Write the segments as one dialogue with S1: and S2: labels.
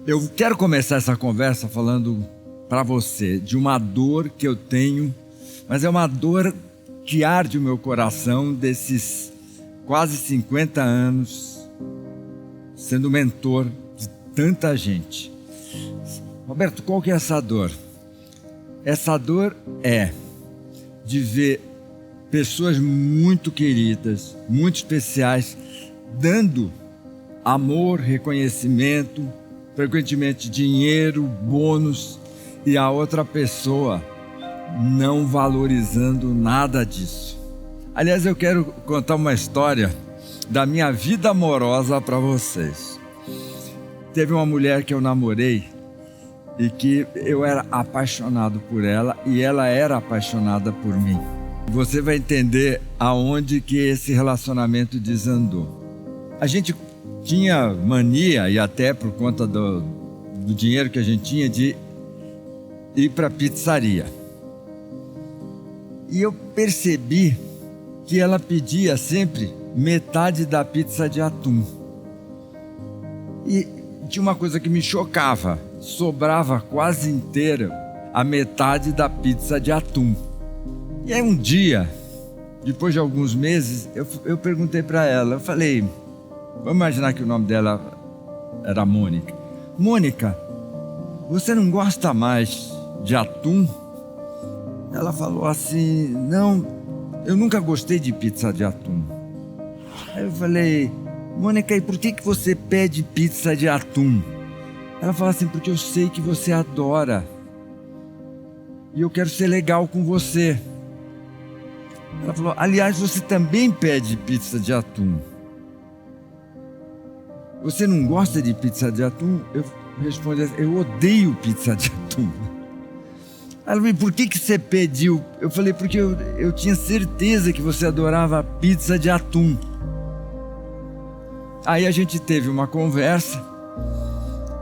S1: Eu quero começar essa conversa falando para você de uma dor que eu tenho, mas é uma dor que arde o meu coração desses quase 50 anos sendo mentor de tanta gente. Roberto, qual que é essa dor? Essa dor é de ver pessoas muito queridas, muito especiais, dando amor, reconhecimento, frequentemente dinheiro, bônus, e a outra pessoa não valorizando nada disso. Aliás, eu quero contar uma história da minha vida amorosa para vocês. Teve uma mulher que eu namorei e que eu era apaixonado por ela e ela era apaixonada por mim. Você vai entender aonde que esse relacionamento desandou. A gente tinha mania, e até por conta do dinheiro que a gente tinha, de ir para a pizzaria. E eu percebi que ela pedia sempre metade da pizza de atum. E tinha uma coisa que me chocava: sobrava quase inteira a metade da pizza de atum. E aí um dia, depois de alguns meses, eu perguntei para ela, eu falei, vamos imaginar que o nome dela era Mônica. Mônica, você não gosta mais de atum? Ela falou assim, não, eu nunca gostei de pizza de atum. Aí eu falei, Mônica, e por que você pede pizza de atum? Ela falou assim, porque eu sei que você adora e eu quero ser legal com você. Ela falou, aliás, você também pede pizza de atum. Você não gosta de pizza de atum? Eu respondi assim, eu odeio pizza de atum. Ela falou, por que você pediu? Eu falei, porque eu tinha certeza que você adorava pizza de atum. Aí a gente teve uma conversa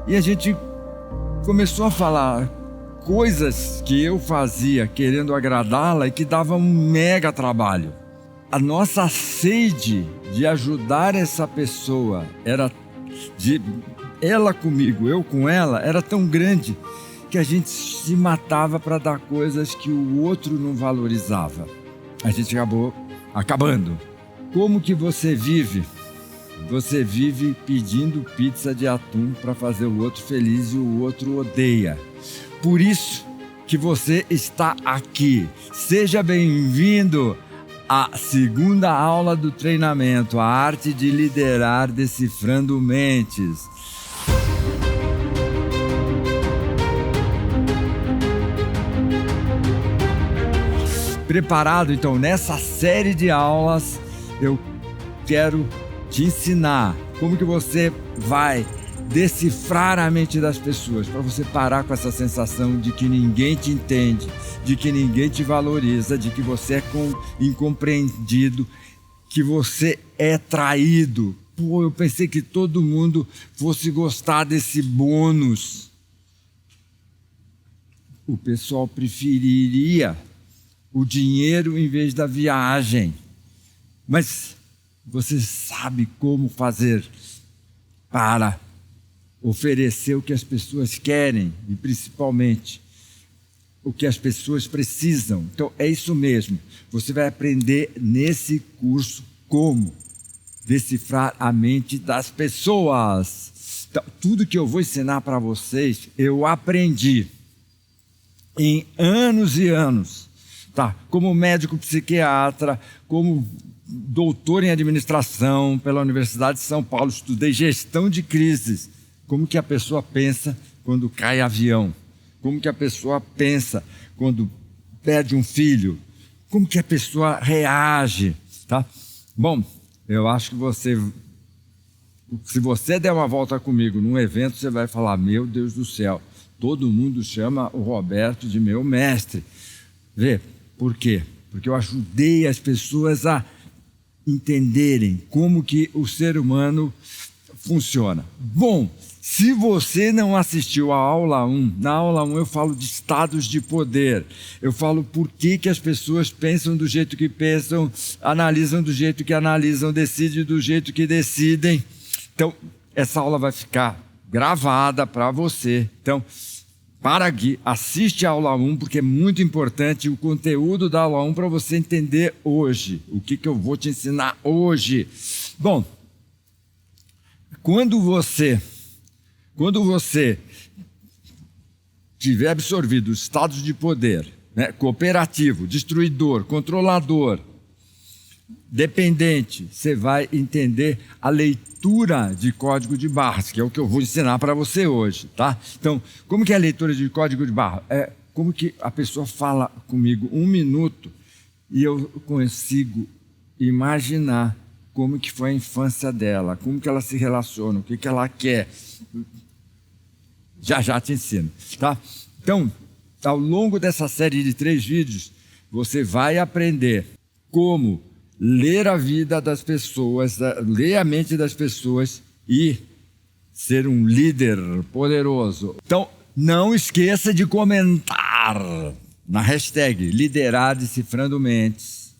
S1: e a gente começou a falar coisas que eu fazia querendo agradá-la e que davam um mega trabalho. A nossa sede de ajudar essa pessoa, ela comigo, eu com ela, era tão grande que a gente se matava para dar coisas que o outro não valorizava. A gente acabou acabando. Como que você vive? Você vive pedindo pizza de atum para fazer o outro feliz e o outro odeia. Por isso que você está aqui. Seja bem-vindo à segunda aula do treinamento, a arte de liderar decifrando mentes. Preparado? Então, nessa série de aulas, eu quero te ensinar como que você vai decifrar a mente das pessoas, para você parar com essa sensação de que ninguém te entende, de que ninguém te valoriza, de que você é incompreendido, que você é traído. Pô, eu pensei que todo mundo fosse gostar desse bônus. O pessoal preferiria o dinheiro em vez da viagem. Mas você sabe como fazer para oferecer o que as pessoas querem e principalmente o que as pessoas precisam. Então é isso mesmo, você vai aprender nesse curso como decifrar a mente das pessoas. Então, tudo que eu vou ensinar para vocês, eu aprendi em anos e anos, tá? Como médico psiquiatra, como doutor em administração pela Universidade de São Paulo, estudei gestão de crises. Como que a pessoa pensa quando cai avião? Como que a pessoa pensa quando perde um filho? Como que a pessoa reage? Tá? Bom, eu acho que se você der uma volta comigo num evento, você vai falar, meu Deus do céu, todo mundo chama o Roberto de meu mestre. Vê, por quê? Porque eu ajudei as pessoas a entenderem como que o ser humano funciona. Bom, se você não assistiu à aula 1, na aula 1 eu falo de estados de poder. Eu falo por que as pessoas pensam do jeito que pensam, analisam do jeito que analisam, decidem do jeito que decidem. Então, essa aula vai ficar gravada para você. Então, para aqui, assiste a aula 1, porque é muito importante o conteúdo da aula 1 para você entender hoje. O que eu vou te ensinar hoje? Bom, quando você tiver absorvido os estados de poder, né, cooperativo, destruidor, controlador, dependente, você vai entender a leitura de código de barras, que é o que eu vou ensinar para você hoje, tá? Então, como que é a leitura de código de barra? É como que a pessoa fala comigo 1 minuto e eu consigo imaginar como que foi a infância dela, como que ela se relaciona, o que que ela quer. Já te ensino, tá? Então, ao longo dessa série de 3 vídeos, você vai aprender como ler a vida das pessoas, ler a mente das pessoas e ser um líder poderoso. Então, não esqueça de comentar na hashtag Liderar Decifrando Mentes.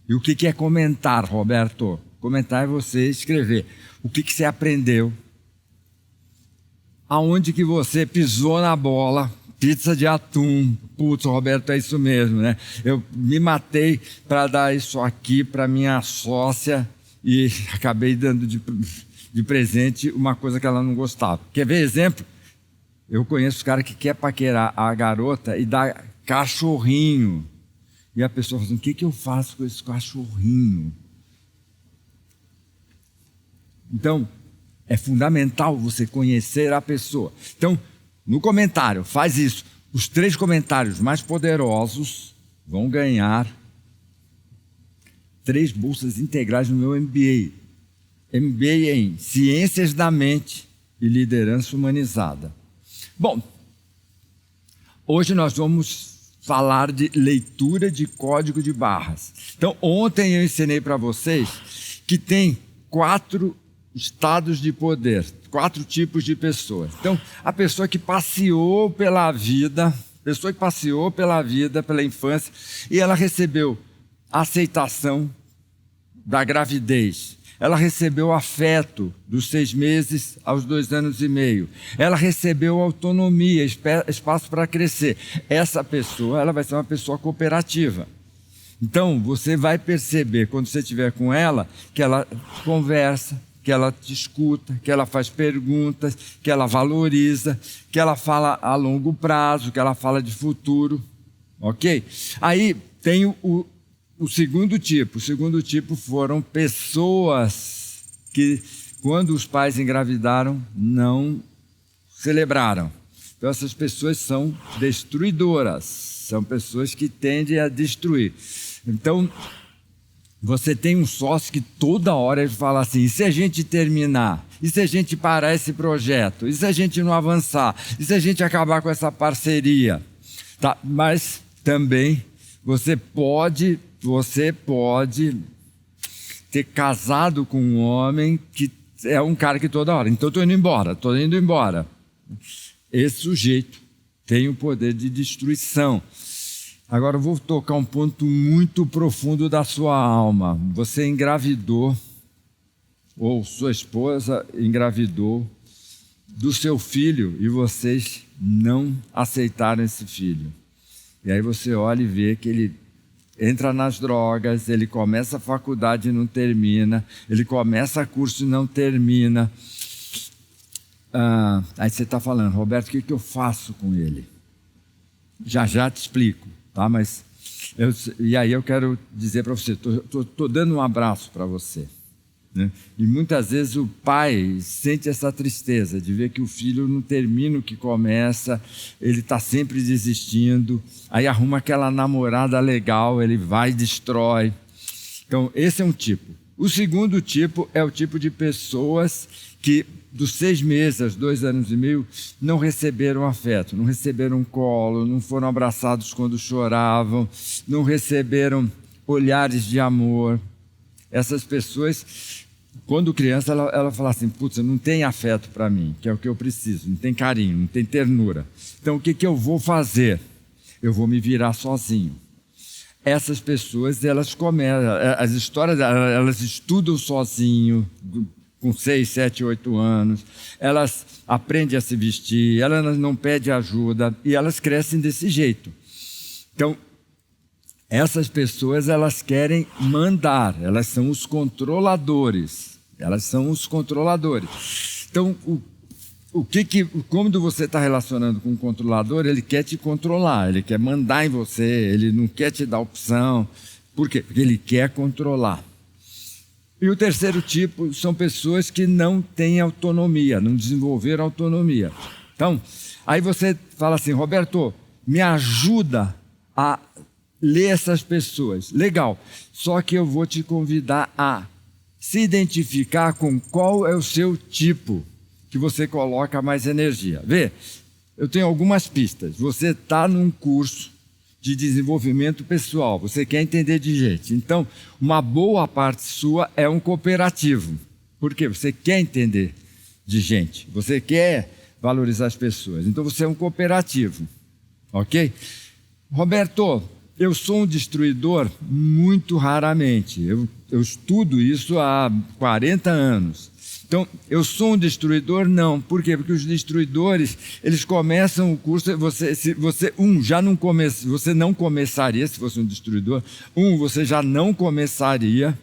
S1: E o que é comentar, Roberto? Comentar é você escrever o que você aprendeu, aonde que você pisou na bola. Pizza de atum. Putz, Roberto, é isso mesmo, né? Eu me matei para dar isso aqui para minha sócia e acabei dando de presente uma coisa que ela não gostava. Quer ver exemplo? Eu conheço cara que quer paquerar a garota e dá cachorrinho. E a pessoa fala assim, o que eu faço com esse cachorrinho? Então, é fundamental você conhecer a pessoa. Então, no comentário, faz isso. Os 3 comentários mais poderosos vão ganhar 3 bolsas integrais no meu MBA. MBA em Ciências da Mente e Liderança Humanizada. Bom, hoje nós vamos falar de leitura de código de barras. Então, ontem eu ensinei para vocês que tem 4 estados de poder, 4 tipos de pessoas. Então, a pessoa que passeou pela vida, pela infância, e ela recebeu aceitação da gravidez. Ela recebeu afeto dos 6 meses aos 2 anos e meio. Ela recebeu autonomia, espaço para crescer. Essa pessoa, ela vai ser uma pessoa cooperativa. Então, você vai perceber, quando você estiver com ela, que ela conversa, que ela te escuta, que ela faz perguntas, que ela valoriza, que ela fala a longo prazo, que ela fala de futuro, ok? Aí tem o segundo tipo. O segundo tipo foram pessoas que, quando os pais engravidaram, não celebraram. Então, essas pessoas são destruidoras, são pessoas que tendem a destruir. Então, você tem um sócio que toda hora ele fala assim, e se a gente terminar? E se a gente parar esse projeto? E se a gente não avançar? E se a gente acabar com essa parceria? Tá? Mas também você pode ter casado com um homem que é um cara que toda hora, então estou indo embora. Esse sujeito tem o poder de destruição. Agora eu vou tocar um ponto muito profundo da sua alma. Você engravidou, ou sua esposa engravidou do seu filho e vocês não aceitaram esse filho. E aí você olha e vê que ele entra nas drogas, ele começa a faculdade e não termina, ele começa curso e não termina. Aí você está falando, Roberto, o que eu faço com ele? Já te explico. Tá, mas e aí eu quero dizer para você, estou dando um abraço para você, né? E muitas vezes o pai sente essa tristeza de ver que o filho não termina o que começa, ele está sempre desistindo, aí arruma aquela namorada legal, ele vai e destrói. Então esse é um tipo. O segundo tipo é o tipo de pessoas que dos 6 meses aos 2 anos e meio não receberam afeto, não receberam colo, não foram abraçados quando choravam, não receberam olhares de amor. Essas pessoas, quando criança, ela fala assim, putz, não tem afeto para mim, que é o que eu preciso, não tem carinho, não tem ternura. Então o que eu vou fazer? Eu vou me virar sozinho. Essas pessoas, elas começam, as histórias, elas estudam sozinho, com 6, 7, 8 anos, elas aprendem a se vestir, elas não pedem ajuda e elas crescem desse jeito. Então, essas pessoas, elas querem mandar, elas são os controladores, Então, quando você está relacionando com um controlador, ele quer te controlar, ele quer mandar em você, ele não quer te dar opção. Por quê? Porque ele quer controlar. E o terceiro tipo são pessoas que não têm autonomia, não desenvolveram autonomia. Então, aí você fala assim, Roberto, me ajuda a ler essas pessoas. Legal, só que eu vou te convidar a se identificar com qual é o seu tipo que você coloca mais energia. Vê, eu tenho algumas pistas. Você está num curso de desenvolvimento pessoal, você quer entender de gente. Então, uma boa parte sua é um cooperativo. Por quê? Você quer entender de gente, você quer valorizar as pessoas. Então, você é um cooperativo, ok? Roberto, eu sou um destruidor muito raramente. Eu estudo isso há 40 anos. Então, eu sou um destruidor? Não. Por quê? Porque os destruidores, eles começam o curso, você não começaria, se fosse um destruidor, você já não começaria,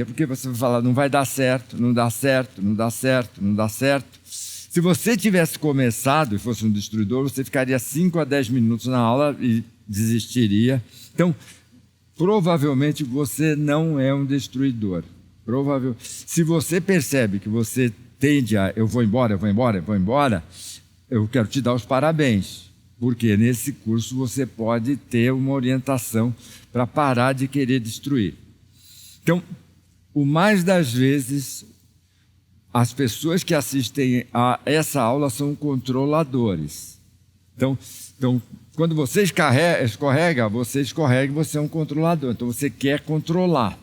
S1: porque você vai falar, não vai dar certo, não dá certo, não dá certo, não dá certo. Se você tivesse começado e fosse um destruidor, você ficaria 5 a 10 minutos na aula e desistiria. Então, provavelmente você não é um destruidor. Se você percebe que você tende a eu vou embora, eu quero te dar os parabéns, porque nesse curso você pode ter uma orientação para parar de querer destruir. Então, o mais das vezes, as pessoas que assistem a essa aula são controladores. Então quando você escorrega, você é um controlador, então você quer controlar.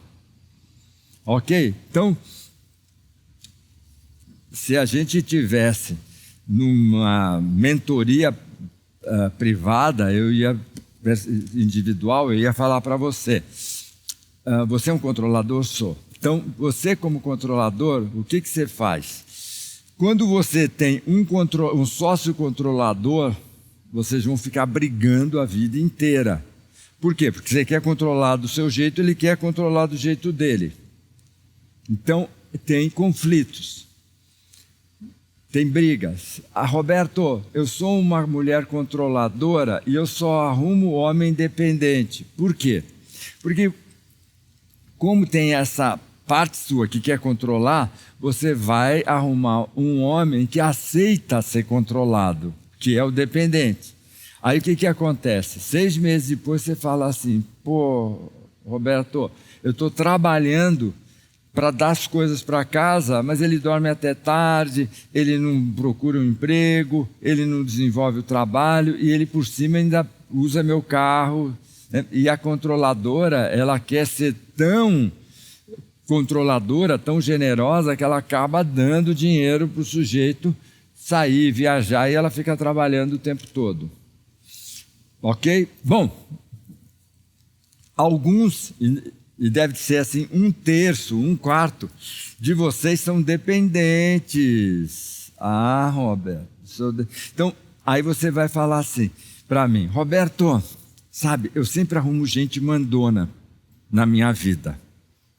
S1: Ok? Então, se a gente tivesse numa mentoria privada, individual, eu ia falar para você, você é um controlador? Sou. Então, você como controlador, o que você faz? Quando você tem um sócio controlador, vocês vão ficar brigando a vida inteira. Por quê? Porque você quer controlar do seu jeito, ele quer controlar do jeito dele. Então, tem conflitos, tem brigas. Roberto, eu sou uma mulher controladora e eu só arrumo homem dependente. Por quê? Porque, como tem essa parte sua que quer controlar, você vai arrumar um homem que aceita ser controlado, que é o dependente. Aí o que acontece? 6 meses depois você fala assim, pô, Roberto, eu estou trabalhando para dar as coisas para casa, mas ele dorme até tarde, ele não procura um emprego, ele não desenvolve o trabalho e ele por cima ainda usa meu carro, né? E a controladora, ela quer ser tão controladora, tão generosa, que ela acaba dando dinheiro para o sujeito sair, viajar, e ela fica trabalhando o tempo todo. Ok? Bom, alguns... E deve ser assim, 1/3, 1/4 de vocês são dependentes. Roberto. Então, aí você vai falar assim para mim, Roberto, sabe, eu sempre arrumo gente mandona na minha vida.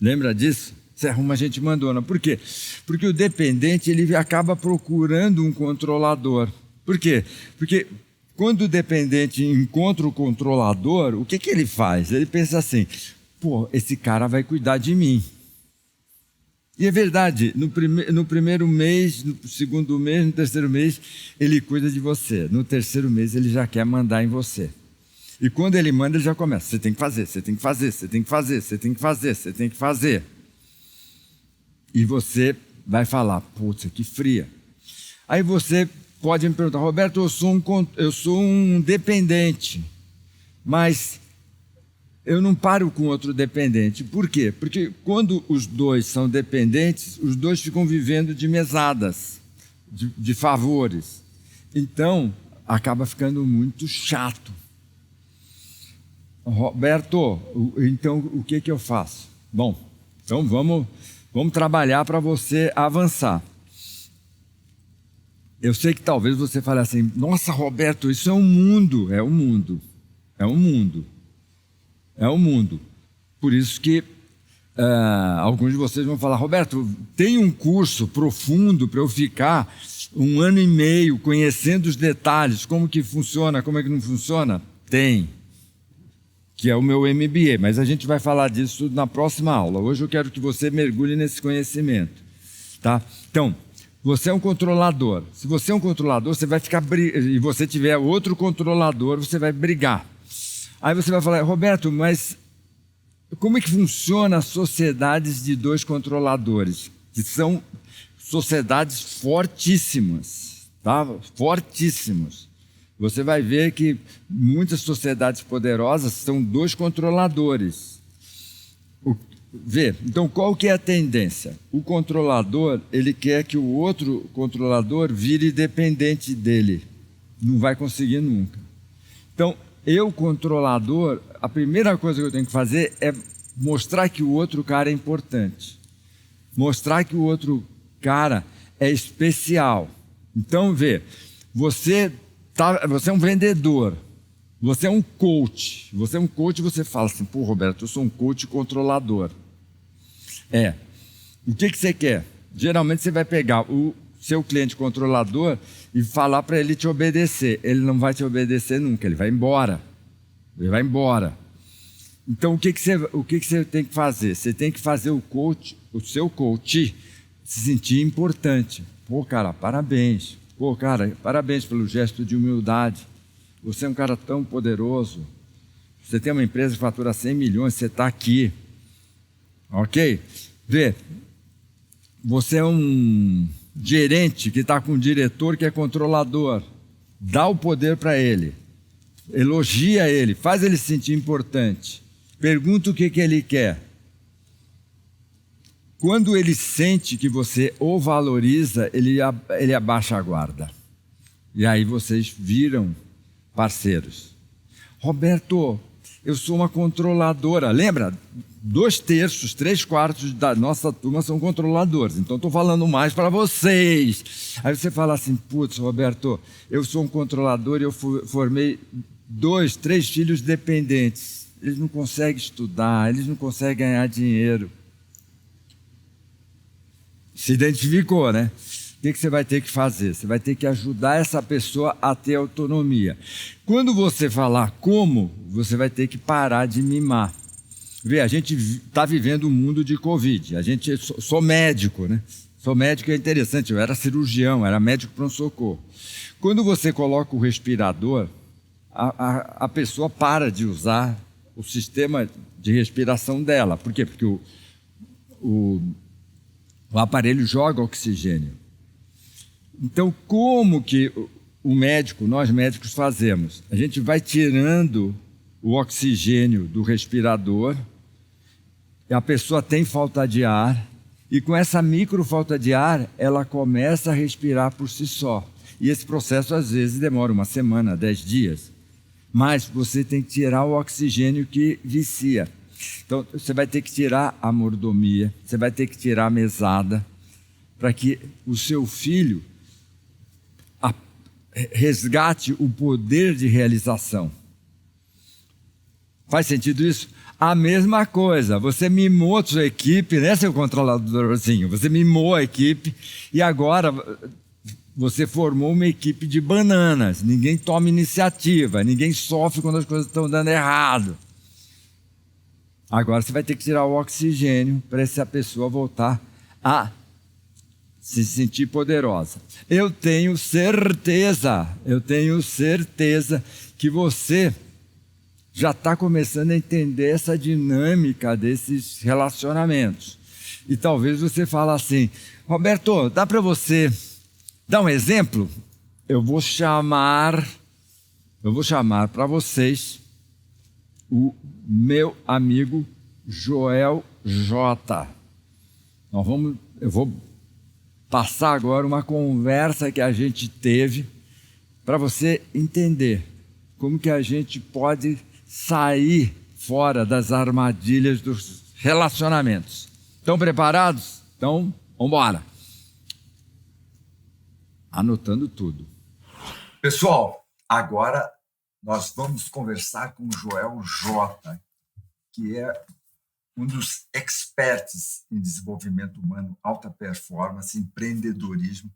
S1: Lembra disso? Você arruma gente mandona. Por quê? Porque o dependente, ele acaba procurando um controlador. Por quê? Porque quando o dependente encontra o controlador, o que ele faz? Ele pensa assim, pô, esse cara vai cuidar de mim. E é verdade, no primeiro mês, no segundo mês, no terceiro mês, ele cuida de você. No terceiro mês, ele já quer mandar em você. E quando ele manda, ele já começa. Você tem que fazer, você tem que fazer, você tem que fazer, você tem que fazer, você tem que fazer. E você vai falar, putz, que fria. Aí você pode me perguntar, Roberto, eu sou um dependente, mas eu não paro com outro dependente. Por quê? Porque quando os dois são dependentes, os dois ficam vivendo de mesadas, de favores. Então, acaba ficando muito chato. Roberto, então o que eu faço? Bom, então vamos Vamos trabalhar para você avançar. Eu sei que talvez você fale assim, nossa, Roberto, isso é um mundo. É um mundo. É um mundo. É um mundo. Por isso que alguns de vocês vão falar, Roberto, tem um curso profundo para eu ficar 1 ano e meio conhecendo os detalhes, como que funciona, como é que não funciona? Tem, que é o meu MBA, mas a gente vai falar disso na próxima aula. Hoje eu quero que você mergulhe nesse conhecimento, tá? Então, você é um controlador. Se você é um controlador, você vai ficar e você tiver outro controlador, você vai brigar. Aí você vai falar, Roberto, mas como é que funciona as sociedades de 2 controladores? Que são sociedades fortíssimas, tá? Fortíssimas. Você vai ver que muitas sociedades poderosas são 2 controladores. Então, qual que é a tendência? O controlador, ele quer que o outro controlador vire dependente dele. Não vai conseguir nunca. Então, eu, controlador, a primeira coisa que eu tenho que fazer é mostrar que o outro cara é importante. Mostrar que o outro cara é especial. Então, você é um vendedor, você é um coach. Você é um coach, você fala assim, pô, Roberto, eu sou um coach controlador. O que você quer? Geralmente você vai pegar o seu cliente controlador e falar para ele te obedecer. Ele não vai te obedecer nunca, ele vai embora. Ele vai embora. Então, o que você tem que fazer? Você tem que fazer o seu coach se sentir importante. Pô, cara, parabéns. Pô, cara, parabéns pelo gesto de humildade. Você é um cara tão poderoso. Você tem uma empresa que fatura 100 milhões, você está aqui. Ok? Você é um gerente que está com um diretor que é controlador. Dá o poder para ele. Elogia ele, faz ele se sentir importante. Pergunta o que ele quer. Quando ele sente que você o valoriza, ele abaixa a guarda. E aí vocês viram parceiros. Roberto, eu sou uma controladora. Lembra? 2/3, 3/4 da nossa turma são controladores. Então, estou falando mais para vocês. Aí você fala assim, putz, Roberto, eu sou um controlador e eu formei 2, 3 filhos dependentes. Eles não conseguem estudar, eles não conseguem ganhar dinheiro. Se identificou, né? O que você vai ter que fazer? Você vai ter que ajudar essa pessoa a ter autonomia. Quando você falar como, você vai ter que parar de mimar. A gente está vivendo um mundo de Covid. Sou médico, né? Sou médico, é interessante. Eu era cirurgião, era médico pronto-socorro. Quando você coloca o respirador, a pessoa para de usar o sistema de respiração dela. Por quê? Porque o aparelho joga oxigênio. Então, como que nós médicos fazemos? A gente vai tirando o oxigênio do respirador, e a pessoa tem falta de ar, e com essa micro falta de ar, ela começa a respirar por si só. E esse processo, às vezes, demora 1 semana, 10 dias. Mas você tem que tirar o oxigênio que vicia. Então, você vai ter que tirar a mordomia, você vai ter que tirar a mesada, para que o seu filho resgate o poder de realização. Faz sentido isso? A mesma coisa, você mimou a sua equipe, né, seu controladorzinho? Você mimou a equipe e agora você formou uma equipe de bananas. Ninguém toma iniciativa, ninguém sofre quando as coisas estão dando errado. Agora você vai ter que tirar o oxigênio para essa pessoa voltar a se sentir poderosa. Eu tenho certeza que você já está começando a entender essa dinâmica desses relacionamentos. E talvez você fale assim, Roberto, dá para você dar um exemplo? Eu vou chamar para vocês o meu amigo Joel J. Eu vou passar agora uma conversa que a gente teve para você entender como que a gente pode sair fora das armadilhas dos relacionamentos. Estão preparados? Então, vamos embora. Anotando tudo. Pessoal, agora nós vamos conversar com o Joel J., que é um dos experts em desenvolvimento humano, alta performance, empreendedorismo,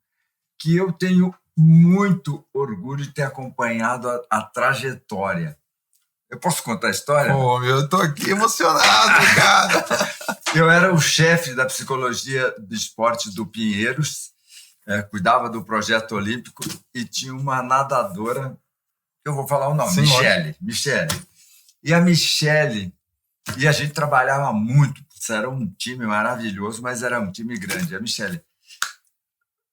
S1: que eu tenho muito orgulho de ter acompanhado a trajetória. Eu posso contar a história?
S2: Pô, eu tô aqui emocionado, cara.
S1: Eu era o chefe da psicologia do esporte do Pinheiros, cuidava do projeto olímpico e tinha uma nadadora, eu vou falar o nome,
S2: Sim,
S1: Michele. E a Michele, e a gente trabalhava muito, era um time maravilhoso, mas era um time grande. A Michele,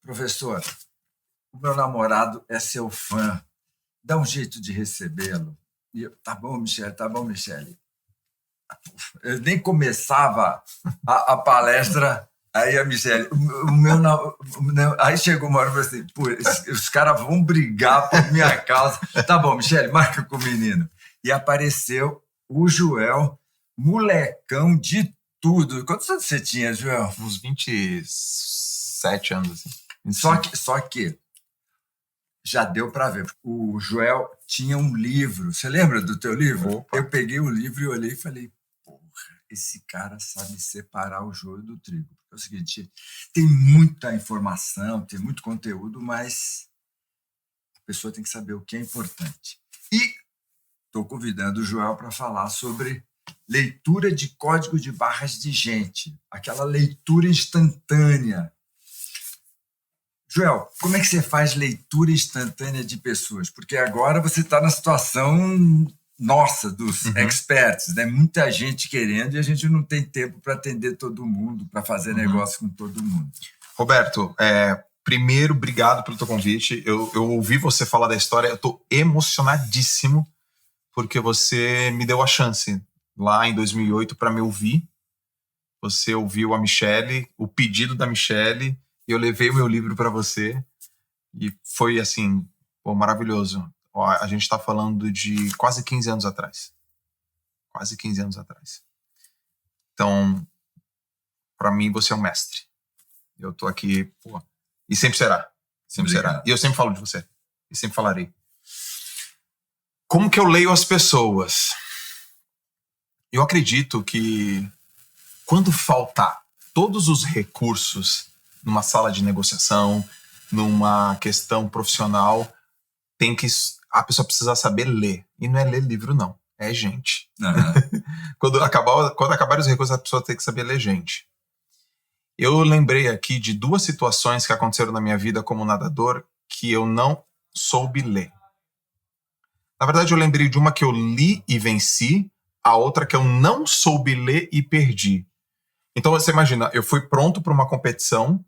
S1: professor, o meu namorado é seu fã, dá um jeito de recebê-lo. E eu, tá bom, Michele. Eu nem começava a palestra, aí a Michele, aí chegou uma hora e falou assim, pô, os caras vão brigar por minha causa. Tá bom, Michele, marca com o menino. E apareceu o Joel, molecão de tudo. Quantos anos você tinha, Joel?
S2: Uns 27 anos, assim.
S1: Só que já deu para ver. O Joel tinha um livro. Você lembra do teu livro?
S2: Opa.
S1: Eu peguei o livro e olhei e falei, porra, esse cara sabe separar o joio do trigo. É o seguinte, tem muita informação, tem muito conteúdo, mas a pessoa tem que saber o que é importante. E estou convidando o Joel para falar sobre leitura de código de barras de gente, aquela leitura instantânea. Joel, como é que você faz leitura instantânea de pessoas? Porque agora você está na situação nossa, dos experts, né? Muita gente querendo e a gente não tem tempo para atender todo mundo, para fazer negócio com todo mundo.
S2: Roberto, primeiro, obrigado pelo teu convite. Eu ouvi você falar da história, eu estou emocionadíssimo porque você me deu a chance lá em 2008 para me ouvir. Você ouviu a Michele, o pedido da Michele, e eu levei o meu livro para você e foi assim, pô, maravilhoso. Ó, a gente está falando de quase 15 anos atrás. Quase 15 anos atrás. Então, para mim, você é um mestre. Eu tô aqui, pô, e sempre será. Sempre será. E eu sempre falo de você. E sempre falarei. Como que eu leio as pessoas? Eu acredito que quando faltar todos os recursos numa sala de negociação, numa questão profissional, a pessoa precisa saber ler. E não é ler livro, não. É gente. Quando acabar os recursos, a pessoa tem que saber ler gente. Eu lembrei aqui de 2 situações que aconteceram na minha vida como nadador que eu não soube ler. Na verdade, eu lembrei de uma que eu li e venci, a outra que eu não soube ler e perdi. Então, você imagina, eu fui pronto para uma competição,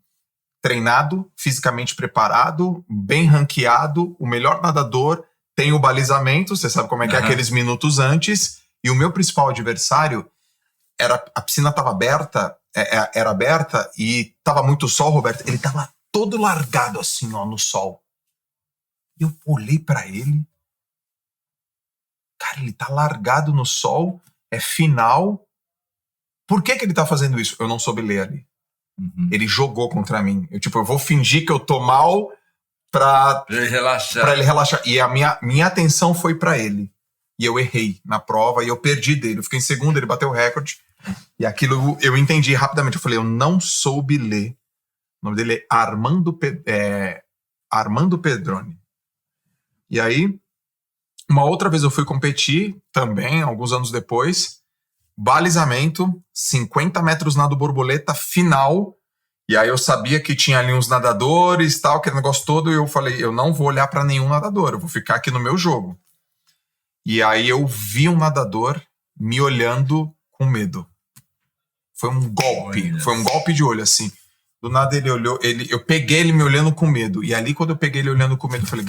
S2: treinado, fisicamente preparado, bem ranqueado, o melhor nadador, tem o balizamento, você sabe como é que é aqueles minutos antes, e o meu principal adversário, a piscina estava aberta, era aberta e estava muito sol, Roberto, ele estava todo largado assim, ó, no sol. Eu olhei para ele, cara, ele tá largado no sol, é final. Por que ele tá fazendo isso? Eu não soube ler ali. Ele jogou contra mim. Eu vou fingir que eu tô mal pra ele relaxar. E a minha atenção foi pra ele. E eu errei na prova e eu perdi dele. Eu fiquei em segundo, ele bateu o recorde. E aquilo eu entendi rapidamente. Eu falei, eu não soube ler. O nome dele é Armando Pedroni. E aí, uma outra vez eu fui competir, também, alguns anos depois, balizamento, 50 metros nado borboleta, final, e aí eu sabia que tinha ali uns nadadores, tal, aquele negócio todo, e eu falei, eu não vou olhar para nenhum nadador, eu vou ficar aqui no meu jogo. E aí eu vi um nadador me olhando com medo. Foi um golpe de olho, assim. Do nada ele olhou, eu peguei ele me olhando com medo, e ali quando eu peguei ele olhando com medo, eu falei,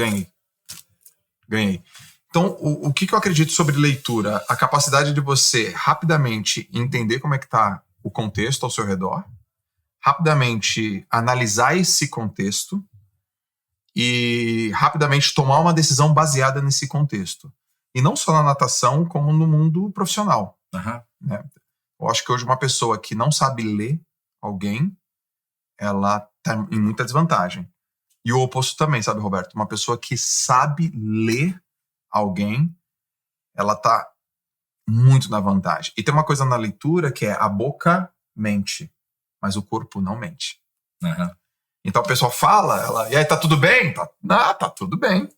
S2: ganhei. Então, o que eu acredito sobre leitura? A capacidade de você rapidamente entender como é que está o contexto ao seu redor, rapidamente analisar esse contexto e rapidamente tomar uma decisão baseada nesse contexto. E não só na natação, como no mundo profissional. Né? Eu acho que hoje uma pessoa que não sabe ler alguém, ela tá em muita desvantagem. E o oposto também, sabe, Roberto? Uma pessoa que sabe ler alguém, ela tá muito na vantagem. E tem uma coisa na leitura que é a boca mente, mas o corpo não mente.
S1: Uhum.
S2: Então a pessoa fala, e aí, tá tudo bem? Tá tudo bem.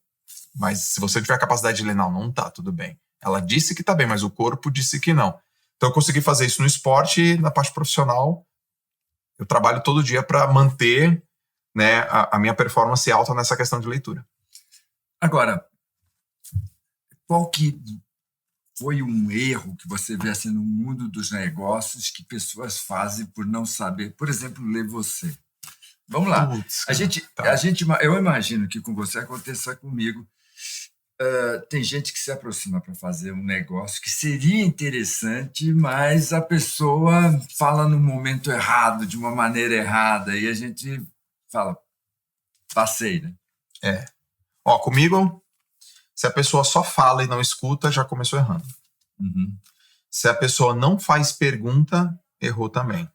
S2: Mas se você tiver a capacidade de ler, não tá tudo bem. Ela disse que tá bem, mas o corpo disse que não. Então eu consegui fazer isso no esporte e na parte profissional. Eu trabalho todo dia para manter, né, a minha performance alta nessa questão de leitura.
S1: Agora, qual que foi um erro que você vê assim, no mundo dos negócios que pessoas fazem por não saber, por exemplo, ler você? Vamos lá.
S2: Putz,
S1: Eu imagino que com você aconteça comigo. Tem gente que se aproxima para fazer um negócio que seria interessante, mas a pessoa fala no momento errado, de uma maneira errada, e a gente fala, passei, né?
S2: Comigo, se a pessoa só fala e não escuta, já começou errando.
S1: Uhum.
S2: Se a pessoa não faz pergunta, errou também.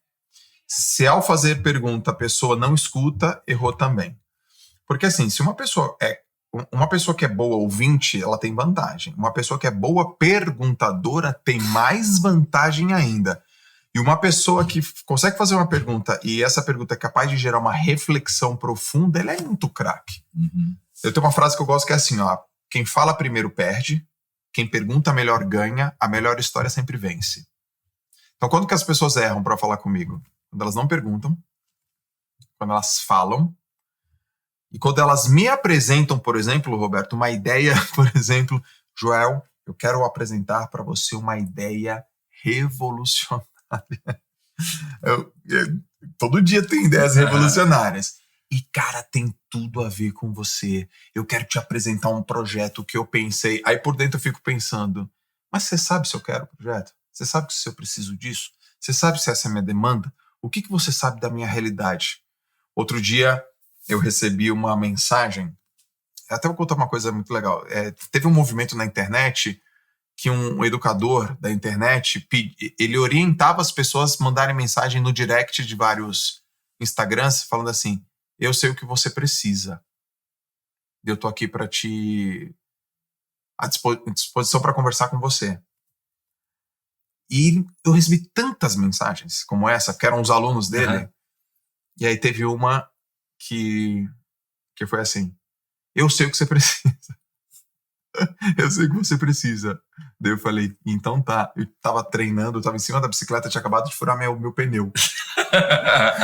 S2: Se ao fazer pergunta a pessoa não escuta, errou também. Porque assim, se uma pessoa que é boa ouvinte, ela tem vantagem. Uma pessoa que é boa perguntadora tem mais vantagem ainda. E uma pessoa que consegue fazer uma pergunta e essa pergunta é capaz de gerar uma reflexão profunda, ela é muito craque.
S1: Uhum.
S2: Eu tenho uma frase que eu gosto que é assim, quem fala primeiro perde, quem pergunta melhor ganha, a melhor história sempre vence. Então quando que as pessoas erram para falar comigo? Quando elas não perguntam, quando elas falam, e quando elas me apresentam, por exemplo, Roberto, uma ideia, por exemplo, Joel, eu quero apresentar para você uma ideia revolucionária. Todo dia tem ideias revolucionárias. E, cara, tem tudo a ver com você. Eu quero te apresentar um projeto que eu pensei. Aí por dentro eu fico pensando, mas você sabe se eu quero o projeto? Você sabe se eu preciso disso? Você sabe se essa é a minha demanda? O que você sabe da minha realidade? Outro dia eu recebi uma mensagem, até vou contar uma coisa muito legal. Teve um movimento na internet que um educador da internet, ele orientava as pessoas a mandarem mensagem no direct de vários Instagrams, falando assim, eu sei o que você precisa. Eu tô aqui para à disposição para conversar com você. E eu recebi tantas mensagens como essa, que eram os alunos dele,
S1: Uhum.
S2: E aí teve uma que foi assim, eu sei o que você precisa. Eu sei o que você precisa. Daí eu falei, então tá. Eu tava treinando, eu tava em cima da bicicleta, tinha acabado de furar meu pneu.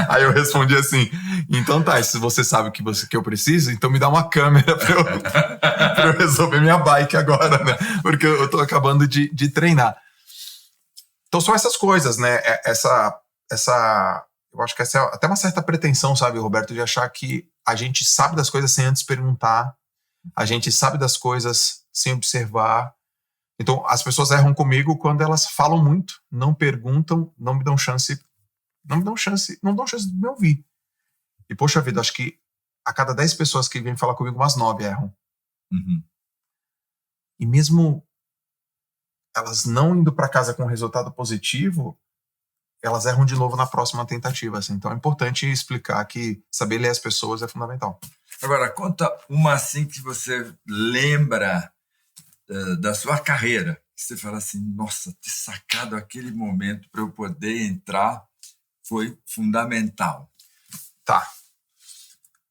S2: Aí eu respondi assim, então tá, se você sabe o que eu preciso, então me dá uma câmera pra eu resolver minha bike agora, né? Porque eu tô acabando de treinar. Então são essas coisas, né? Eu acho que essa é até uma certa pretensão, sabe, Roberto, de achar que a gente sabe das coisas sem antes perguntar, a gente sabe das coisas sem observar. Então, as pessoas erram comigo quando elas falam muito, não perguntam, não dão chance de me ouvir. E, poxa vida, acho que a cada 10 pessoas que vêm falar comigo, umas 9 erram.
S1: Uhum.
S2: E mesmo elas não indo para casa com um resultado positivo, elas erram de novo na próxima tentativa. Assim. Então é importante explicar que saber ler as pessoas é fundamental.
S1: Agora, conta uma assim que você lembra da sua carreira. Que você fala assim, nossa, ter sacado aquele momento para eu poder entrar foi fundamental.
S2: Tá.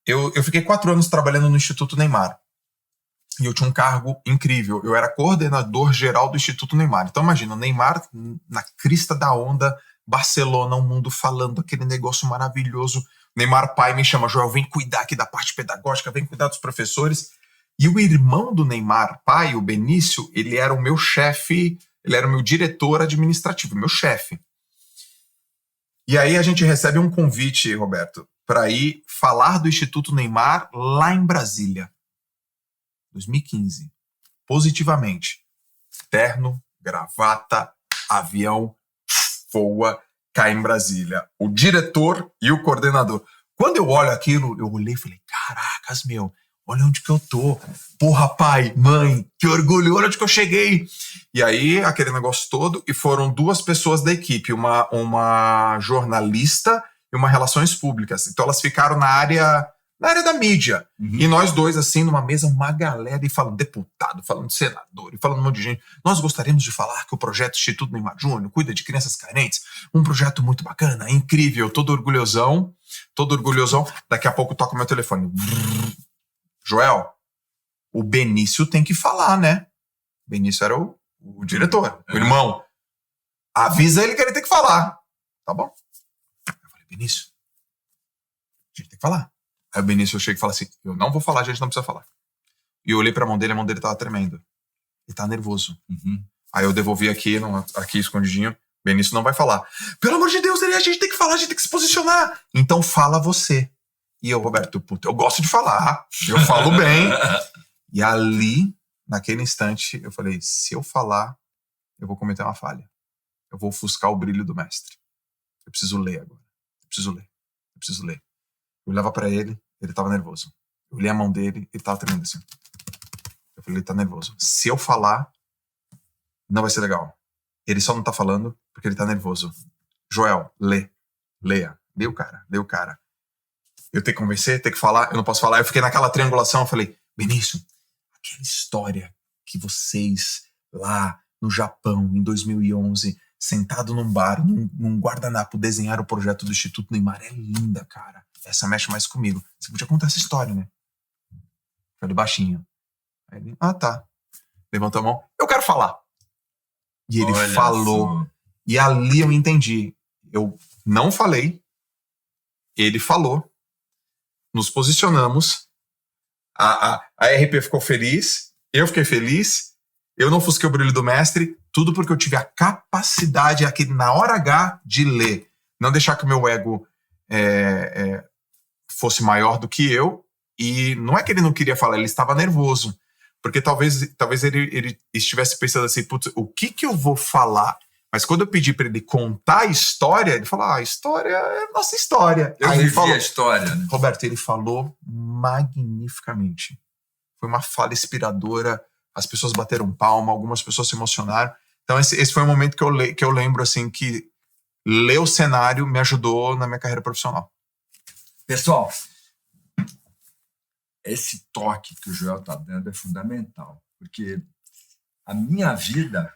S2: Eu fiquei 4 anos trabalhando no Instituto Neymar. E eu tinha um cargo incrível. Eu era coordenador geral do Instituto Neymar. Então imagina, o Neymar na crista da onda, Barcelona, o mundo falando aquele negócio maravilhoso. Neymar pai me chama, Joel, vem cuidar aqui da parte pedagógica, vem cuidar dos professores. E o irmão do Neymar pai, o Benício, ele era o meu chefe, ele era o meu diretor administrativo, meu chefe. E aí a gente recebe um convite, Roberto, para ir falar do Instituto Neymar lá em Brasília. 2015. Positivamente. Terno, gravata, avião, voa, cai em Brasília. O diretor e o coordenador. Quando eu olho aquilo, eu olhei e falei, caracas, meu, olha onde que eu tô. Porra, pai, mãe, que orgulho, olha onde que eu cheguei. E aí, aquele negócio todo, e foram 2 pessoas da equipe, uma jornalista e uma relações públicas. Então elas ficaram na área da mídia. E nós dois, assim, numa mesa, uma galera, e falando deputado, falando senador, e falando um monte de gente. Nós gostaríamos de falar que o projeto Instituto Neymar Júnior cuida de crianças carentes, um projeto muito bacana, incrível, todo orgulhosão. Daqui a pouco toca o meu telefone. Joel, o Benício tem que falar, né? Benício era o diretor, o irmão. Avisa ele que ele tem que falar. Tá bom? Eu falei, Benício, a gente tem que falar. Aí o Benício chega e fala assim, eu não vou falar, a gente não precisa falar. E eu olhei pra mão dele, a mão dele tava tremendo. Ele tava nervoso. Aí eu devolvi aqui escondidinho, Benício não vai falar. Pelo amor de Deus, a gente tem que falar, a gente tem que se posicionar. Então fala você. E eu, Roberto, puta, eu gosto de falar, eu falo bem. E ali, naquele instante, eu falei, se eu falar, eu vou cometer uma falha. Eu vou ofuscar o brilho do mestre. Eu preciso ler agora. Eu preciso ler. Eu olhava pra ele tava nervoso. Eu olhei a mão dele, ele tava tremendo assim. Eu falei, ele tá nervoso. Se eu falar, não vai ser legal. Ele só não tá falando porque ele tá nervoso. Joel, leia. Lê o cara. Eu tenho que convencer, tenho que falar, eu não posso falar. Eu fiquei naquela triangulação, eu falei, Benício, aquela história que vocês lá no Japão, em 2011, sentado num bar, num guardanapo, desenharam o projeto do Instituto Neymar, é linda, cara. Essa mexe mais comigo. Você podia contar essa história, né? Falei baixinho. Aí ele, tá. Levantou a mão, eu quero falar. E ele falou. E ali eu entendi. Eu não falei, ele falou. Nos posicionamos. A RP ficou feliz, eu fiquei feliz, eu não ofusquei o brilho do mestre, tudo porque eu tive a capacidade aqui na hora H de ler. Não deixar que o meu ego fosse maior do que eu. E não é que ele não queria falar, ele estava nervoso. Porque talvez ele estivesse pensando assim, putz, o que eu vou falar? Mas quando eu pedi para ele contar a história, ele falou, a história é nossa história.
S1: Eu
S2: Aí
S1: vivi
S2: ele falou,
S1: a história, né?
S2: Roberto, ele falou magnificamente. Foi uma fala inspiradora, as pessoas bateram palma, algumas pessoas se emocionaram. Então esse foi um momento que eu lembro assim, que ler o cenário me ajudou na minha carreira profissional.
S1: Pessoal, esse toque que o Joel está dando é fundamental, porque a minha vida,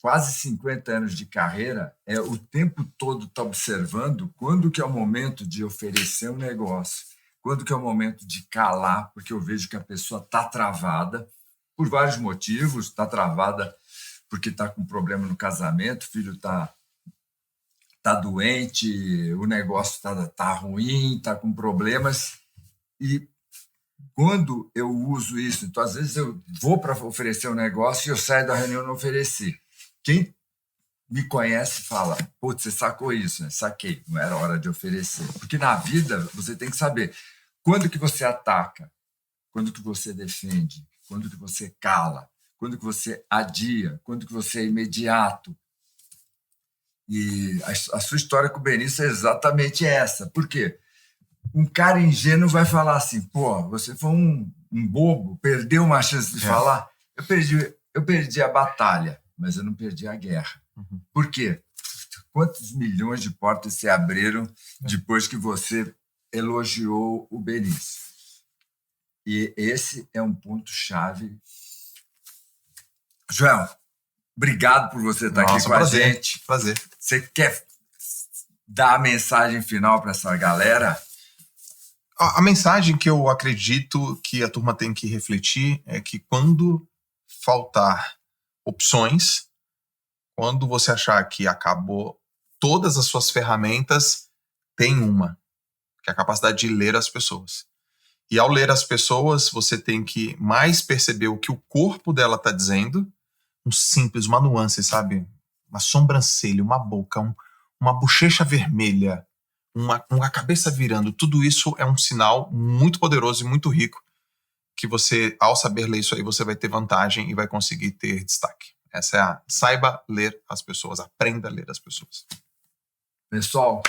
S1: quase 50 anos de carreira, é o tempo todo estar observando quando que é o momento de oferecer um negócio, quando que é o momento de calar, porque eu vejo que a pessoa está travada, por vários motivos, está travada porque está com problema no casamento, o filho está doente, o negócio está ruim, está com problemas. E quando eu uso isso, então às vezes eu vou para oferecer um negócio e eu saio da reunião e não ofereci. Quem me conhece fala, putz, você sacou isso, né? Saquei, não era hora de oferecer. Porque na vida você tem que saber quando que você ataca, quando que você defende, quando que você cala, quando que você adia, quando que você é imediato. E a sua história com o Benício é exatamente essa. Por quê? Um cara ingênuo vai falar assim, pô, você foi um bobo, perdeu uma chance de falar. Eu perdi a batalha, mas eu não perdi a guerra. Por quê? Quantos milhões de portas se abriram depois que você elogiou o Benício? E esse é um ponto-chave. Joel, obrigado por você estar aqui com a gente.
S2: Prazer.
S1: Você quer dar a mensagem final para essa galera?
S2: A mensagem que eu acredito que a turma tem que refletir é que quando faltar opções, quando você achar que acabou todas as suas ferramentas, tem uma, que é a capacidade de ler as pessoas. E ao ler as pessoas, você tem que mais perceber o que o corpo dela está dizendo, uma nuance, sabe? Uma sobrancelha, uma boca, uma bochecha vermelha, uma cabeça virando. Tudo isso é um sinal muito poderoso e muito rico que você, ao saber ler isso aí, você vai ter vantagem e vai conseguir ter destaque. Essa é saiba ler as pessoas, aprenda a ler as pessoas.
S1: Pessoal,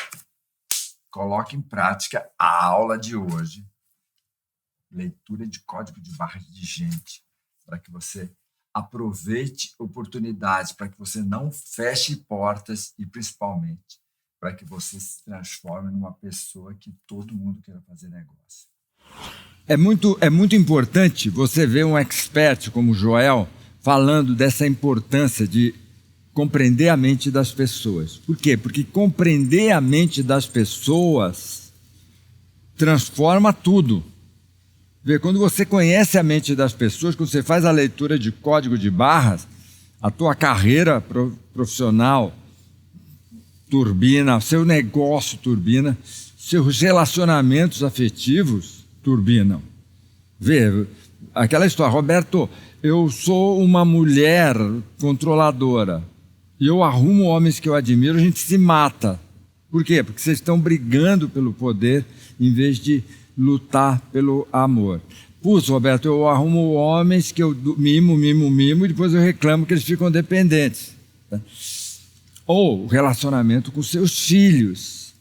S1: coloque em prática a aula de hoje. Leitura de código de barras de gente, para que você aproveite oportunidades, para que você não feche portas e, principalmente, para que você se transforme numa pessoa que todo mundo queira fazer negócio. É muito importante você ver um expert como o Joel falando dessa importância de compreender a mente das pessoas. Por quê? Porque compreender a mente das pessoas transforma tudo. Vê, quando você conhece a mente das pessoas, quando você faz a leitura de código de barras, a tua carreira profissional turbina, seu negócio turbina, seus relacionamentos afetivos turbinam. Vê, aquela história, Roberto, eu sou uma mulher controladora e eu arrumo homens que eu admiro, a gente se mata. Por quê? Porque vocês estão brigando pelo poder em vez de lutar pelo amor. Puxa, Roberto, eu arrumo homens que eu mimo e depois eu reclamo que eles ficam dependentes. Ou o relacionamento com seus filhos.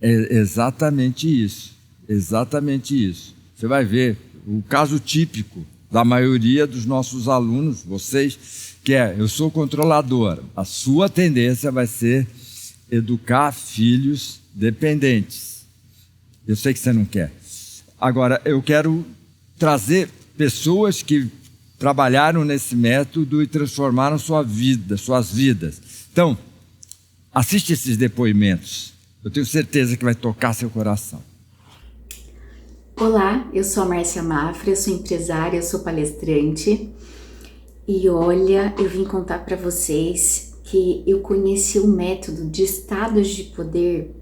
S1: É exatamente isso. Exatamente isso. Você vai ver o caso típico da maioria dos nossos alunos, vocês, que é, eu sou controladora. A sua tendência vai ser educar filhos dependentes. Eu sei que você não quer. Agora, eu quero trazer pessoas que trabalharam nesse método e transformaram suas vidas. Então, assiste esses depoimentos. Eu tenho certeza que vai tocar seu coração.
S3: Olá, eu sou a Márcia Mafra, eu sou empresária, eu sou palestrante. E olha, eu vim contar para vocês que eu conheci o método de estados de poder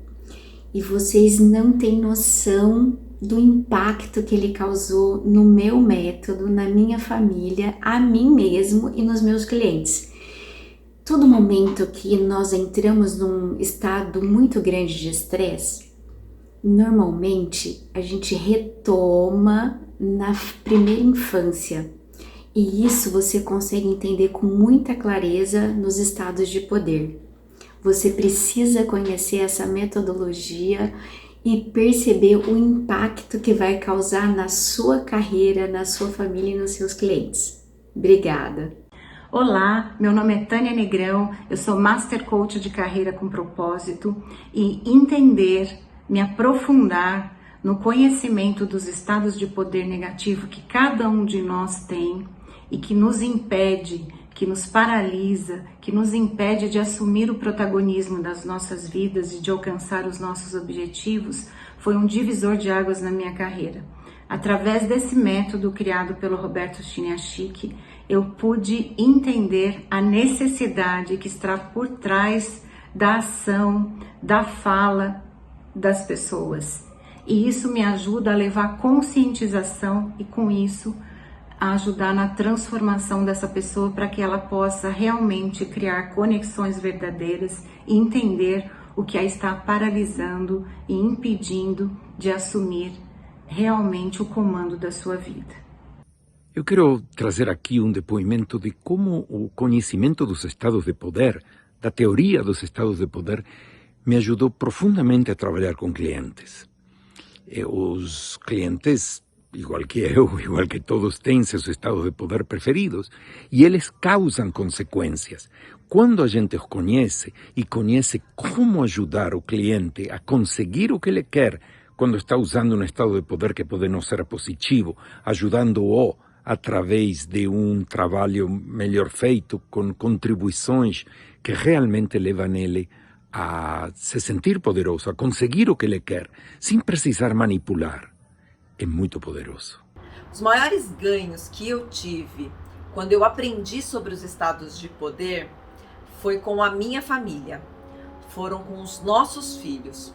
S3: e vocês não têm noção do impacto que ele causou no meu método, na minha família, a mim mesmo e nos meus clientes. Todo momento que nós entramos num estado muito grande de estresse, normalmente a gente retoma na primeira infância. E isso você consegue entender com muita clareza nos estados de poder. Você precisa conhecer essa metodologia e perceber o impacto que vai causar na sua carreira, na sua família e nos seus clientes. Obrigada!
S4: Olá, meu nome é Tânia Negrão, eu sou Master Coach de Carreira com Propósito e entender, me aprofundar no conhecimento dos estados de poder negativo que cada um de nós tem e que nos impede, que nos paralisa, que nos impede de assumir o protagonismo das nossas vidas e de alcançar os nossos objetivos, foi um divisor de águas na minha carreira. Através desse método criado pelo Roberto Chiniachik, eu pude entender a necessidade que está por trás da ação, da fala das pessoas. E isso me ajuda a levar conscientização e, com isso, a ajudar na transformação dessa pessoa para que ela possa realmente criar conexões verdadeiras e entender o que a está paralisando e impedindo de assumir realmente o comando da sua vida.
S5: Eu quero trazer aqui um depoimento de como o conhecimento dos estados de poder, da teoria dos estados de poder, me ajudou profundamente a trabalhar com clientes. Os clientes, igual que eu, igual que todos, têm seus estados de poder preferidos e eles causam consequências. Quando a gente os conhece e conhece como ajudar o cliente a conseguir o que ele quer, quando está usando um estado de poder que pode não ser positivo, ajudando-o através de um trabalho melhor feito, com contribuições que realmente levam ele a se sentir poderoso, a conseguir o que ele quer, sem precisar manipular. É muito poderoso.
S6: Os maiores ganhos que eu tive quando eu aprendi sobre os estados de poder foi com a minha família, foram com os nossos filhos.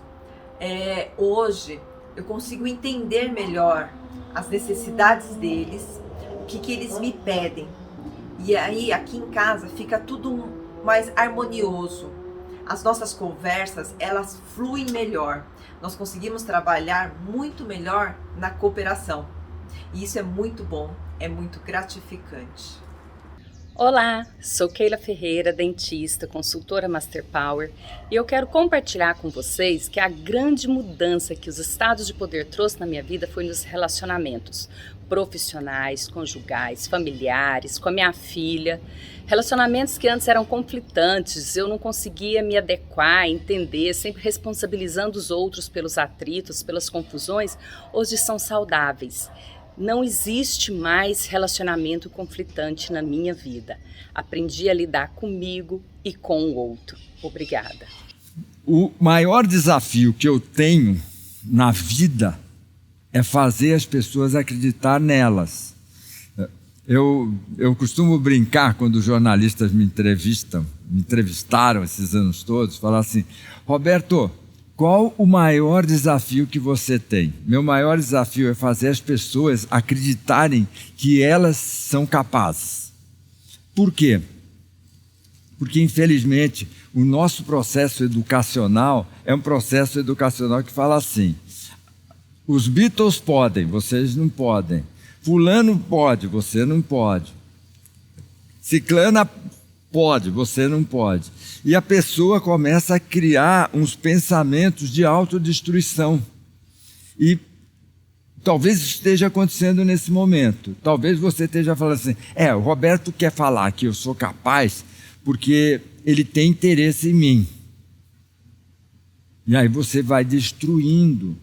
S6: Hoje eu consigo entender melhor as necessidades deles, o que eles me pedem. E aí aqui em casa fica tudo mais harmonioso. As nossas conversas, elas fluem melhor. Nós conseguimos trabalhar muito melhor na cooperação. E isso é muito bom, é muito gratificante.
S7: Olá, sou Keila Ferreira, dentista, consultora Master Power, e eu quero compartilhar com vocês que a grande mudança que os estados de poder trouxe na minha vida foi nos relacionamentos. profissionais, conjugais, familiares, com a minha filha. Relacionamentos que antes eram conflitantes, eu não conseguia me adequar, entender, sempre responsabilizando os outros pelos atritos, pelas confusões, hoje são saudáveis. Não existe mais relacionamento conflitante na minha vida. Aprendi a lidar comigo e com o outro. Obrigada.
S1: O maior desafio que eu tenho na vida é fazer as pessoas acreditar nelas. Eu costumo brincar quando os jornalistas me entrevistaram esses anos todos, falar assim: Roberto, qual o maior desafio que você tem? Meu maior desafio é fazer as pessoas acreditarem que elas são capazes. Por quê? Porque, infelizmente, o nosso processo educacional é um processo educacional que fala assim: os Beatles podem, vocês não podem. Fulano pode, você não pode. Ciclana pode, você não pode. E a pessoa começa a criar uns pensamentos de autodestruição. E talvez esteja acontecendo nesse momento. Talvez você esteja falando assim: o Roberto quer falar que eu sou capaz porque ele tem interesse em mim. E aí você vai destruindo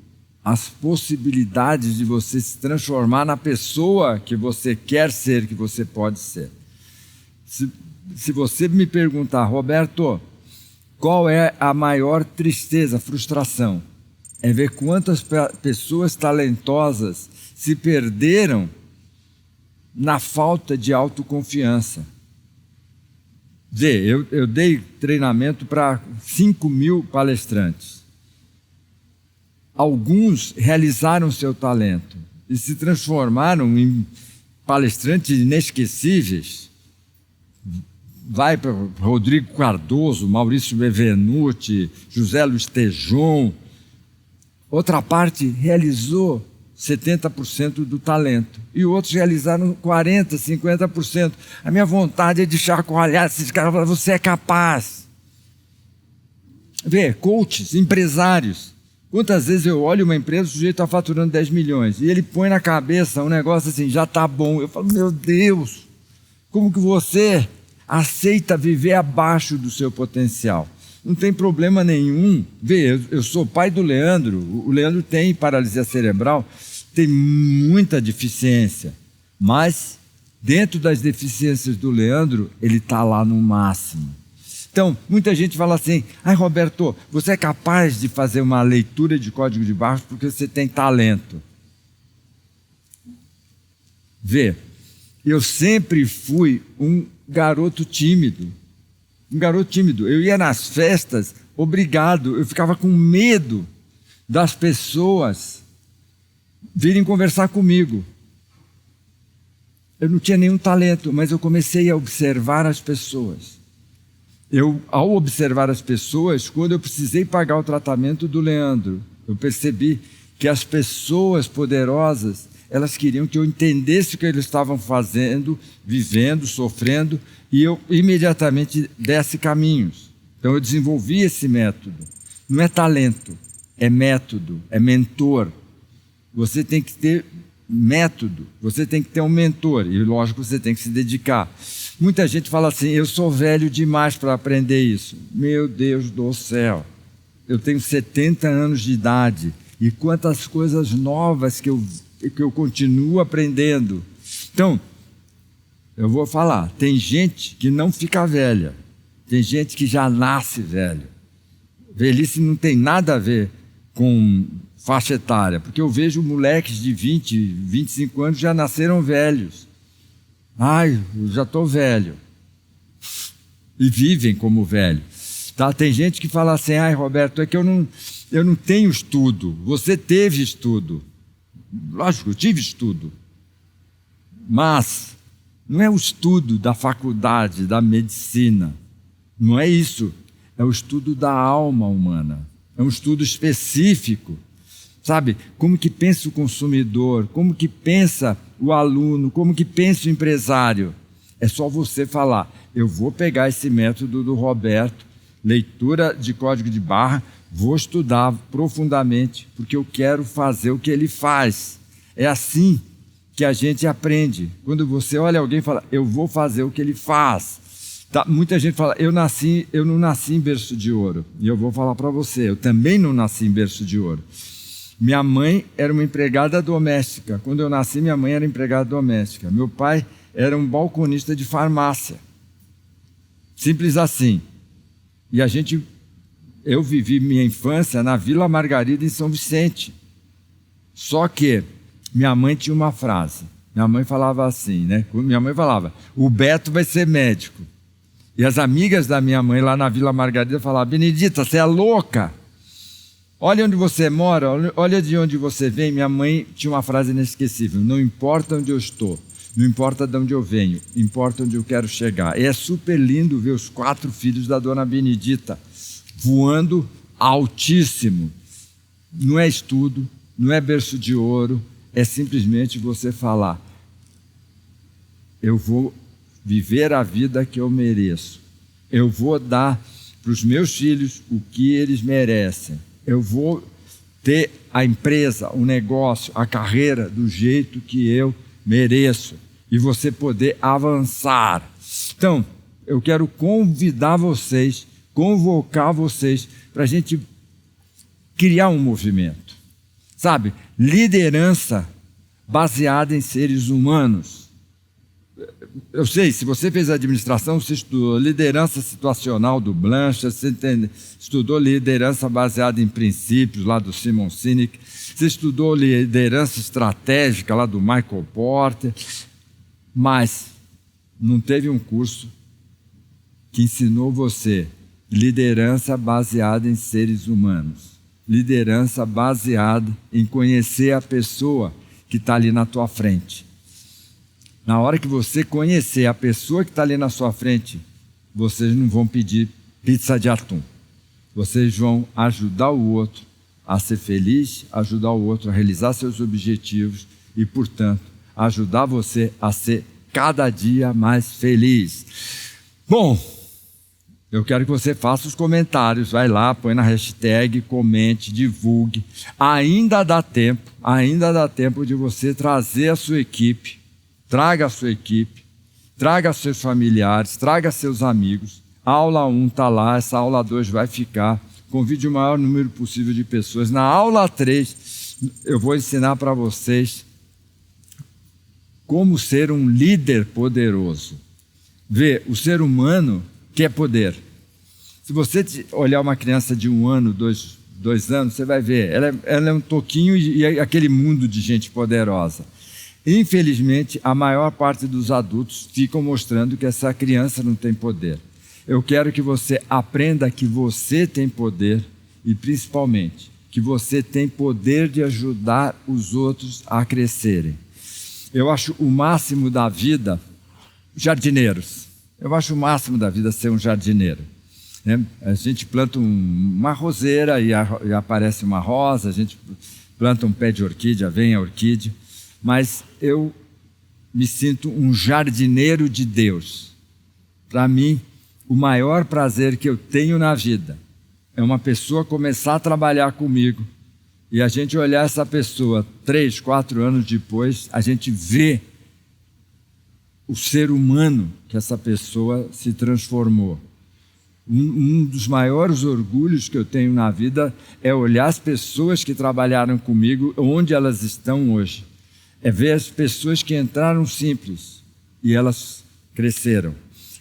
S1: as possibilidades de você se transformar na pessoa que você quer ser, que você pode ser. Se você me perguntar: Roberto, qual é a maior tristeza, frustração? É ver quantas pessoas talentosas se perderam na falta de autoconfiança. Eu dei treinamento para 5.000 palestrantes. Alguns realizaram seu talento e se transformaram em palestrantes inesquecíveis. Vai para Rodrigo Cardoso, Maurício Bevenuti, José Luiz Tejon. Outra parte realizou 70% do talento e outros realizaram 40%, 50%. A minha vontade é de chacoalhar esses caras e falar: você é capaz. Coaches, empresários. Quantas vezes eu olho uma empresa, o sujeito está faturando 10 milhões e ele põe na cabeça um negócio assim: já está bom. Eu falo: meu Deus, como que você aceita viver abaixo do seu potencial? Não tem problema nenhum. Eu sou pai do Leandro. O Leandro tem paralisia cerebral, tem muita deficiência, mas dentro das deficiências do Leandro, ele está lá no máximo. Então, muita gente fala assim: Roberto, você é capaz de fazer uma leitura de código de barras porque você tem talento. Eu sempre fui um garoto tímido. Eu ia nas festas, obrigado, eu ficava com medo das pessoas virem conversar comigo. Eu não tinha nenhum talento, mas eu comecei a observar as pessoas. Ao observar as pessoas, quando eu precisei pagar o tratamento do Leandro, eu percebi que as pessoas poderosas, elas queriam que eu entendesse o que eles estavam fazendo, vivendo, sofrendo, e eu imediatamente desse caminhos. Então eu desenvolvi esse método. Não é talento, é método, é mentor. Você tem que ter método, você tem que ter um mentor, e lógico, você tem que se dedicar. Muita gente fala assim: eu sou velho demais para aprender isso. Meu Deus do céu, eu tenho 70 anos de idade e quantas coisas novas que eu continuo aprendendo. Então, eu vou falar, tem gente que não fica velha, tem gente que já nasce velho. Velhice não tem nada a ver com faixa etária, porque eu vejo moleques de 20, 25 anos já nasceram velhos. Eu já estou velho. E vivem como velho. Tá? Tem gente que fala assim: Roberto, é que eu não tenho estudo. Você teve estudo. Lógico, eu tive estudo. Mas não é o estudo da faculdade, da medicina. Não é isso. É o estudo da alma humana. É um estudo específico. Sabe, como que pensa o consumidor, como que pensa o aluno, como que pensa o empresário. É só você falar: eu vou pegar esse método do Roberto, leitura de código de barra, vou estudar profundamente, porque eu quero fazer o que ele faz. É assim que a gente aprende. Quando você olha alguém e fala, eu vou fazer o que ele faz. Tá? Muita gente fala, eu não nasci em berço de ouro. E eu vou falar para você, eu também não nasci em berço de ouro. Minha mãe era uma empregada doméstica. Quando eu nasci, minha mãe era empregada doméstica. Meu pai era um balconista de farmácia. Simples assim. E eu vivi minha infância na Vila Margarida, em São Vicente. Só que minha mãe tinha uma frase. Minha mãe falava assim, né? Minha mãe falava, o Beto vai ser médico. E as amigas da minha mãe lá na Vila Margarida falavam, Benedita, você é louca? Olha onde você mora, olha de onde você vem. Minha mãe tinha uma frase inesquecível, não importa onde eu estou, não importa de onde eu venho, importa onde eu quero chegar. E é super lindo ver os 4 filhos da dona Benedita voando altíssimo. Não é estudo, não é berço de ouro, é simplesmente você falar, eu vou viver a vida que eu mereço, eu vou dar para os meus filhos o que eles merecem, eu vou ter a empresa, o negócio, a carreira do jeito que eu mereço e você poder avançar. Então, eu quero convidar vocês, convocar vocês para a gente criar um movimento. Sabe, liderança baseada em seres humanos. Eu sei, se você fez administração, você estudou liderança situacional do Blanchard, você estudou liderança baseada em princípios lá do Simon Sinek, você estudou liderança estratégica lá do Michael Porter, mas não teve um curso que ensinou você liderança baseada em seres humanos. Liderança baseada em conhecer a pessoa que está ali na tua frente. Na hora que você conhecer a pessoa que está ali na sua frente, vocês não vão pedir pizza de atum. Vocês vão ajudar o outro a ser feliz, ajudar o outro a realizar seus objetivos e, portanto, ajudar você a ser cada dia mais feliz. Bom, eu quero que você faça os comentários, vai lá, põe na hashtag, comente, divulgue. Ainda dá tempo de você trazer a sua equipe, traga a sua equipe, traga seus familiares, traga seus amigos. A aula 1 está lá, essa aula 2 vai ficar. Convide o maior número possível de pessoas. Na aula 3, eu vou ensinar para vocês como ser um líder poderoso. Vê, o ser humano quer poder. Se você olhar uma criança de 1 ano, 2 anos, você vai ver, ela é um toquinho e aquele mundo de gente poderosa. Infelizmente, a maior parte dos adultos ficam mostrando que essa criança não tem poder. Eu quero que você aprenda que você tem poder e, principalmente, que você tem poder de ajudar os outros a crescerem. Eu acho o máximo da vida, jardineiros. Eu acho o máximo da vida ser um jardineiro. Né? A gente planta uma roseira e aparece uma rosa, a gente planta um pé de orquídea, vem a orquídea. Mas eu me sinto um jardineiro de Deus. Para mim, o maior prazer que eu tenho na vida é uma pessoa começar a trabalhar comigo e a gente olhar essa pessoa 3, 4 anos depois, a gente vê o ser humano que essa pessoa se transformou. Um dos maiores orgulhos que eu tenho na vida é olhar as pessoas que trabalharam comigo, onde elas estão hoje. É ver as pessoas que entraram simples e elas cresceram.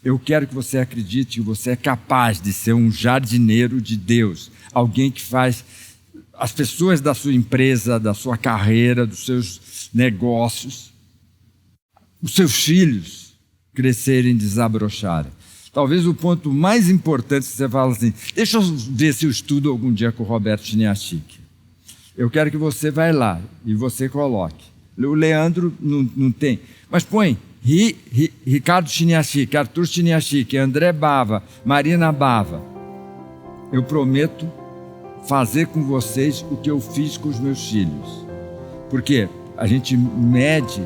S1: Eu quero que você acredite que você é capaz de ser um jardineiro de Deus, alguém que faz as pessoas da sua empresa, da sua carreira, dos seus negócios, os seus filhos crescerem, desabrocharem. Talvez o ponto mais importante, você fala assim, deixa eu ver se eu estudo algum dia com o Roberto Chiniachik. Eu quero que você vá lá e você coloque. O Leandro não tem, mas põe Ricardo Chiniachik, Arthur Chiniachik, André Bava, Marina Bava. Eu prometo fazer com vocês o que eu fiz com os meus filhos. Porque a gente mede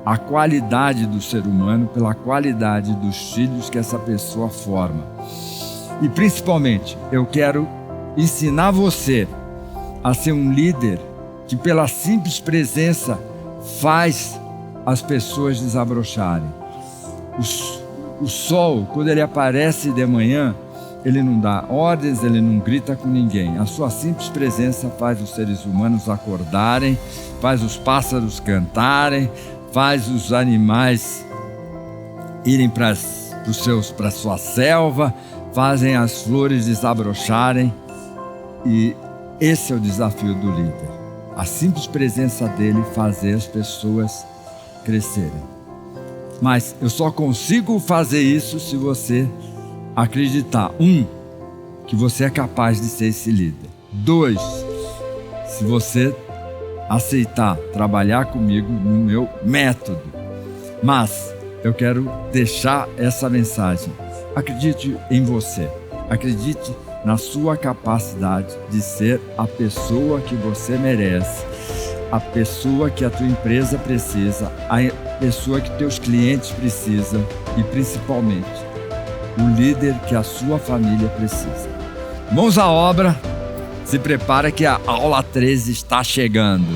S1: a qualidade do ser humano pela qualidade dos filhos que essa pessoa forma. E principalmente, eu quero ensinar você a ser um líder que pela simples presença faz as pessoas desabrocharem. O sol, quando ele aparece de manhã, ele não dá ordens, ele não grita com ninguém. A sua simples presença faz os seres humanos acordarem, faz os pássaros cantarem, faz os animais irem para a sua selva, fazem as flores desabrocharem. E esse é o desafio do líder. A simples presença dele fazer as pessoas crescerem. Mas eu só consigo fazer isso se você acreditar, que você é capaz de ser esse líder. 2, se você aceitar trabalhar comigo no meu método. Mas eu quero deixar essa mensagem. Acredite em você. Acredite na sua capacidade de ser a pessoa que você merece, a pessoa que a tua empresa precisa, a pessoa que teus clientes precisam e, principalmente, o líder que a sua família precisa. Mãos à obra, se prepara que a aula 13 está chegando.